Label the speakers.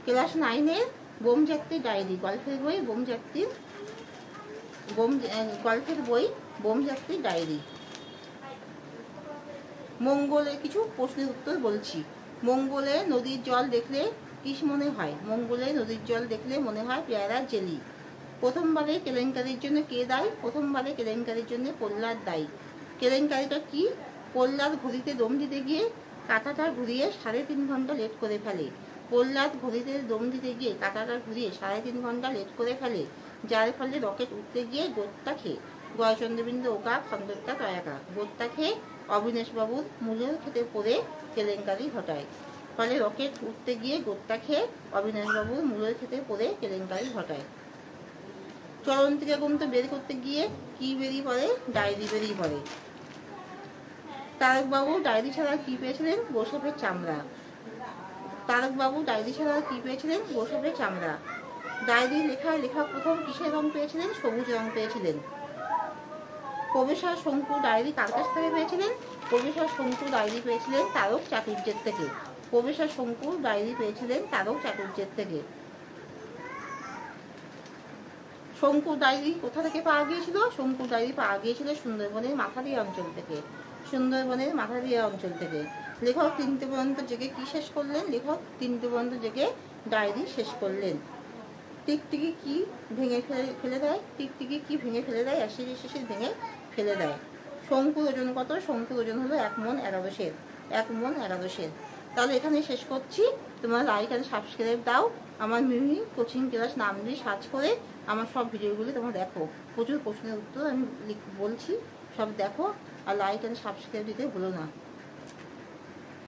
Speaker 1: Class 9-এর বোমযাত্রী diary, গল্পের বই গল্পের বই বোমযাত্রী ডায়েরি। মঙ্গলে কিছু প্রশ্নের উত্তর বলছি। মঙ্গলে নদীর জল দেখলে কি মনে হয়? মঙ্গলে নদীর জল দেখলে মনে হয় পেয়ারা জেলি। প্রথমবারে কেলেঙ্কারির জন্য কে দায়ী? প্রথমবারে কেলেঙ্কারির জন্য প্রহ্লাদ দায়ী। কেলেঙ্কারিটা কি? প্রহ্লাদ ঘড়িতে দম দিতে গিয়ে কাঁটাটা ঘুরিয়ে 3.5 ঘন্টা লেট করে ফেলে। প্রহ্লাদ ঘড়িতে দম দিতে গিয়ে কাঁটাটা ঘুরিয়ে 3.5 ঘন্টা লেট করে ফেলে, যার ফলে রকেট উঠতে গিয়ে গোত্তা খেয়ে গয়চন্দ্রবিন্দু ওকা খন্দকটা তয়াকা গোত্তা খেয়ে অবিনাশবাবুর মূলের খেতে পড়ে কেলেঙ্কারি ঘটায়। ফলে রকেট উঠতে গিয়ে গোত্তা খেয়ে অবিনাশবাবুর মূলের খেতে পড়ে কেলেঙ্কারি ঘটায়। চলন্তিকা গ্রন্থ বের করতে গিয়ে কি বেরিয়ে পড়ে? ডায়েরি বেরিয়ে পড়ে। তারকবাবু ডায়েরি ছাড়া কি পেয়েছিলেন? গোসাপের চামড়া। তারকবাবু ডায়েরি ছাড়া কি পেয়েছিলেন? গোসাপের চামড়া। ডায়েরি লেখায় লেখক প্রথম কিসের রং পেয়েছিলেন? সবুজ রং পেয়েছিলেন। প্রবেশর শঙ্কু ডায়েরি কার কাছ থেকে পেয়েছিলেন? প্রবেশর শঙ্কু ডায়েরি পেয়েছিলেন তারক চাটুর্যের থেকে। প্রবেশর শঙ্কু ডায়েরি পেয়েছিলেন তারক চাটুর্যের থেকে। শঙ্কু ডায়েরি কোথা থেকে পাওয়া গিয়েছিল? শঙ্কু ডায়েরি পাওয়া গিয়েছিল সুন্দরবনের মাথারিয়া অঞ্চল থেকে। সুন্দরবনের মাথারিয়া অঞ্চল থেকে। লেখক 3টে পর্যন্ত জেগে কি শেষ করলেন? লেখক 3টে পর্যন্ত জেগে ডায়েরি শেষ করলেন। টিকটিকি কি ভেঙে ফেলে দেয়? টিকটিকি কি ভেঙে ফেলে দেয়? অ্যাসিড ভেঙে ফেলে দেয়। শঙ্কুর ওজন কত? শঙ্কুর ওজন হলো 1 মণ 11 সের। 1 মণ 11 সের। তাহলে এখানে শেষ করছি। তোমরা লাইক আর সাবস্ক্রাইব দাও। আমার মিমি কোচিং ক্লাস নাম দিয়ে সার্চ করে আমার সব ভিডিওগুলি তোমরা দেখো। প্রচুর প্রশ্নের উত্তর আমি বলছি, সব দেখো। আর লাইক আর সাবস্ক্রাইব দিতে ভুলো না।